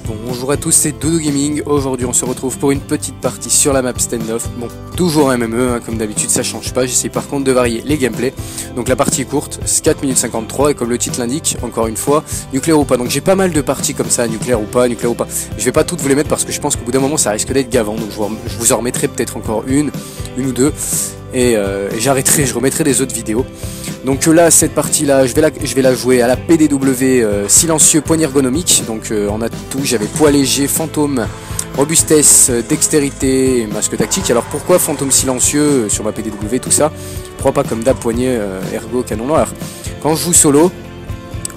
Bonjour à tous, c'est Dodo Gaming. Aujourd'hui on se retrouve pour une petite partie sur la map standoff. Bon, toujours MME, hein, comme d'habitude ça change pas. J'essaie par contre de varier les gameplays. Donc la partie est courte, c'est 4 minutes 53 et comme le titre l'indique, encore une fois, nucléaire ou pas. Donc j'ai pas mal de parties comme ça, nucléaire ou pas. Je vais pas toutes vous les mettre parce que je pense qu'au bout d'un moment ça risque d'être gavant. Donc je vous en remettrai peut-être encore une ou deux. Et j'arrêterai, je remettrai des autres vidéos. Donc là, cette partie-là, je vais la jouer à la PDW silencieux poignée ergonomique. Donc en atout, j'avais poids léger, fantôme, robustesse, dextérité et masque tactique. Alors pourquoi fantôme silencieux sur ma PDW, tout ça? Pourquoi pas comme d'hab poignée ergo canon noir? Quand je joue solo,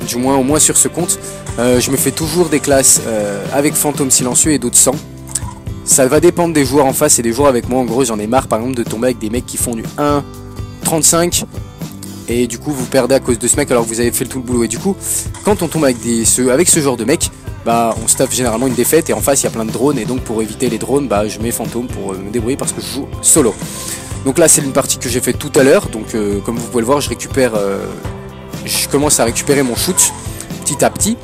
du moins au moins sur ce compte, je me fais toujours des classes avec fantôme silencieux et d'autres sans. Ça va dépendre des joueurs en face et des joueurs avec moi. En gros, j'en ai marre par exemple de tomber avec des mecs qui font du 1,35 et du coup vous perdez à cause de ce mec alors que vous avez fait tout le boulot. Et du coup, quand on tombe avec ce genre de mec, bah on se tape généralement une défaite et en face il y a plein de drones et donc pour éviter les drones, bah je mets fantôme pour me débrouiller parce que je joue solo. Donc là c'est une partie que j'ai fait tout à l'heure. Donc comme vous pouvez le voir, je commence à récupérer mon shoot petit à petit.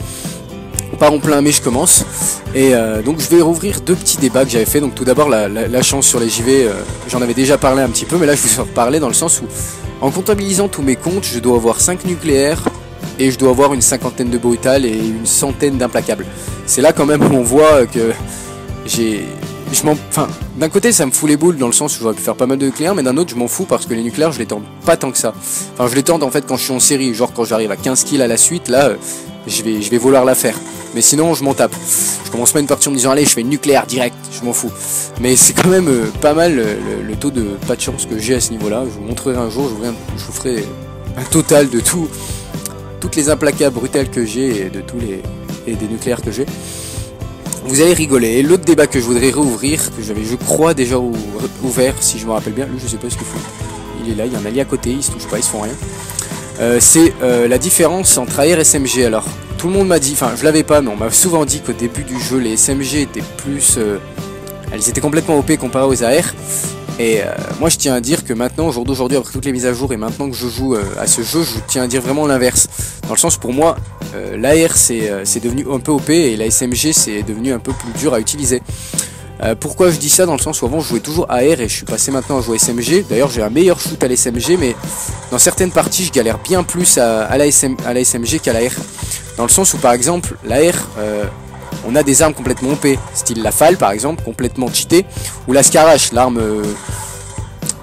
Pas en plein mais je commence et donc je vais rouvrir deux petits débats que j'avais fait. Donc tout d'abord la chance sur les JV, j'en avais déjà parlé un petit peu mais là je vous en reparler dans le sens où en comptabilisant tous mes comptes je dois avoir 5 nucléaires et je dois avoir une cinquantaine de brutales et une centaine d'implacables. C'est là quand même où on voit que d'un côté ça me fout les boules dans le sens où j'aurais pu faire pas mal de nucléaires, mais d'un autre je m'en fous parce que les nucléaires je les tente pas tant que ça. Enfin je les tente en fait quand je suis en série, genre quand j'arrive à 15 kills à la suite là je vais vouloir la faire. Mais sinon je m'en tape. Je commence pas une partie en me disant allez je fais une nucléaire direct, je m'en fous. Mais c'est quand même pas mal le taux de pas de chance que j'ai à ce niveau là. Je vous montrerai un jour, je vous ferai un total de toutes les implacables brutales que j'ai et des nucléaires que j'ai. Vous allez rigoler. Et l'autre débat que je voudrais rouvrir, que j'avais je crois déjà ouvert si je me rappelle bien, lui je sais pas ce qu'il faut. Il est là, il y a un allié à côté, ils se touchent pas, ils se font rien. C'est la différence entre AR et SMG. Alors tout le monde m'a dit, enfin je l'avais pas mais on m'a souvent dit qu'au début du jeu les SMG étaient plus elles étaient complètement OP comparées aux AR. Et moi je tiens à dire que maintenant, au jour d'aujourd'hui, après toutes les mises à jour et maintenant que je joue à ce jeu, je tiens à dire vraiment l'inverse. Dans le sens pour moi, l'AR c'est devenu un peu OP et la SMG c'est devenu un peu plus dur à utiliser. Pourquoi je dis ça? Dans le sens où avant je jouais toujours AR et je suis passé maintenant à jouer SMG. D'ailleurs j'ai un meilleur shoot à l'SMG mais dans certaines parties je galère bien plus à la SMG qu'à l'AR. Dans le sens où par exemple l'AR on a des armes complètement OP, style la FAL par exemple, complètement cheatée, ou la Scarache, l'arme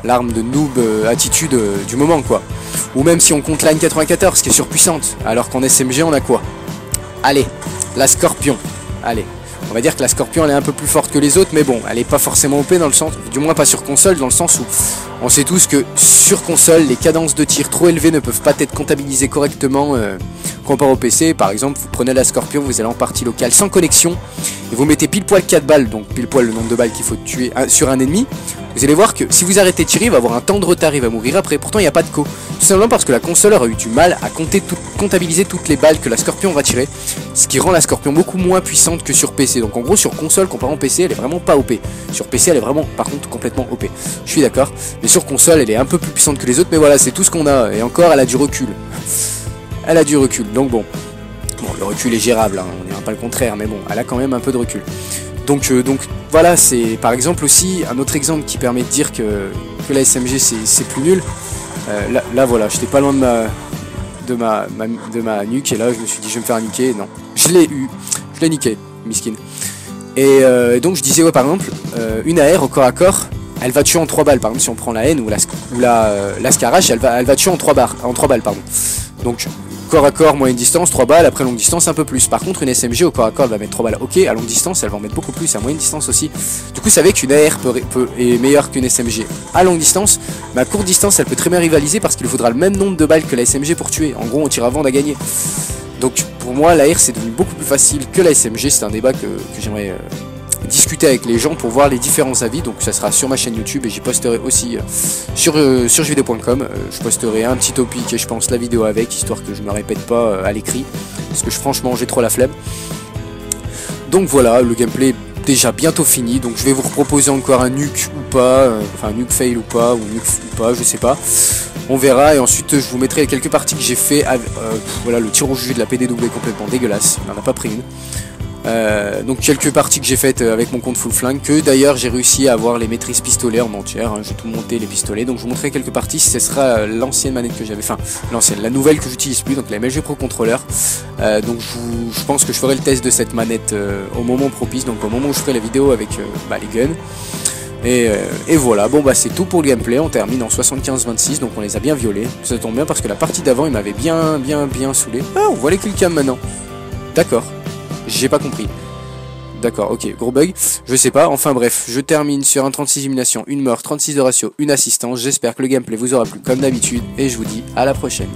de noob attitude du moment quoi. Ou même si on compte la N94 qui est surpuissante, alors qu'en SMG on a quoi? Allez, la Scorpion, allez. On va dire que la Scorpion elle est un peu plus forte que les autres, mais bon, elle est pas forcément OP dans le sens, du moins pas sur console, dans le sens où on sait tous que sur console, les cadences de tir trop élevées ne peuvent pas être comptabilisées correctement comparé au PC. Par exemple, vous prenez la Scorpion, vous allez en partie locale sans connexion, et vous mettez pile poil 4 balles, donc pile poil le nombre de balles qu'il faut tuer sur un ennemi. Vous allez voir que si vous arrêtez de tirer, il va avoir un temps de retard, il va mourir après. Pourtant il n'y a pas de co. Tout simplement parce que la console aura eu du mal à comptabiliser toutes les balles que la Scorpion va tirer. Ce qui rend la Scorpion beaucoup moins puissante que sur PC. Donc en gros sur console, comparé au PC, elle est vraiment pas OP. Sur PC elle est vraiment par contre complètement OP. Je suis d'accord. Mais sur console elle est un peu plus puissante que les autres. Mais voilà, c'est tout ce qu'on a. Et encore elle a du recul. Elle a du recul. Donc bon, le recul est gérable, hein. On dira pas le contraire. Mais bon, elle a quand même un peu de recul. Donc voilà, c'est par exemple aussi un autre exemple qui permet de dire que la SMG c'est plus nul. Là voilà, j'étais pas loin de ma nuque et là je me suis dit je vais me faire niquer. Non, je l'ai niqué, miskin. Et donc je disais ouais par exemple une AR au corps à corps, elle va tuer en 3 balles. Par exemple si on prend la N ou la Scarache, elle va tuer en 3 balles pardon. Donc corps à corps, moyenne distance, 3 balles, après longue distance un peu plus. Par contre une SMG au corps à corps elle va mettre 3 balles, ok, à longue distance elle va en mettre beaucoup plus, à moyenne distance aussi. Du coup vous savez qu'une AR est meilleure qu'une SMG à longue distance, mais à courte distance elle peut très bien rivaliser parce qu'il faudra le même nombre de balles que la SMG pour tuer. En gros on tire avant de gagner. Donc pour moi l'AR c'est devenu beaucoup plus facile que la SMG, c'est un débat que j'aimerais discuter avec les gens pour voir les différents avis. Donc ça sera sur ma chaîne YouTube et j'y posterai aussi sur jvideo.com. Je posterai un petit topic et je pense la vidéo avec, histoire que je me répète pas à l'écrit parce que franchement j'ai trop la flemme. Donc voilà, le gameplay est déjà bientôt fini, donc je vais vous reproposer encore un nuke ou pas, enfin nuke fail ou pas, ou nuke ou pas, je sais pas, on verra. Et ensuite je vous mettrai quelques parties que j'ai fait voilà, le tir au jus de la PDW est complètement dégueulasse, il n'en a pas pris une. Donc quelques parties que j'ai faites avec mon compte full flingue, que d'ailleurs j'ai réussi à avoir les maîtrises pistolets en entière, hein, j'ai tout monté les pistolets, donc je vous montrerai quelques parties, ce sera l'ancienne manette que j'avais, enfin l'ancienne, la nouvelle que j'utilise plus, donc la MLG Pro Controller. Donc je pense que je ferai le test de cette manette au moment propice, donc au moment où je ferai la vidéo avec les guns. Et voilà, bon bah c'est tout pour le gameplay, on termine en 75-26, donc on les a bien violés, ça tombe bien parce que la partie d'avant il m'avait bien saoulé. Ah, on voit les killcams maintenant, d'accord. J'ai pas compris. D'accord, ok, gros bug, je sais pas, enfin bref, je termine sur un 36 élimination, une mort, 36 de ratio, une assistance, j'espère que le gameplay vous aura plu comme d'habitude, et je vous dis à la prochaine.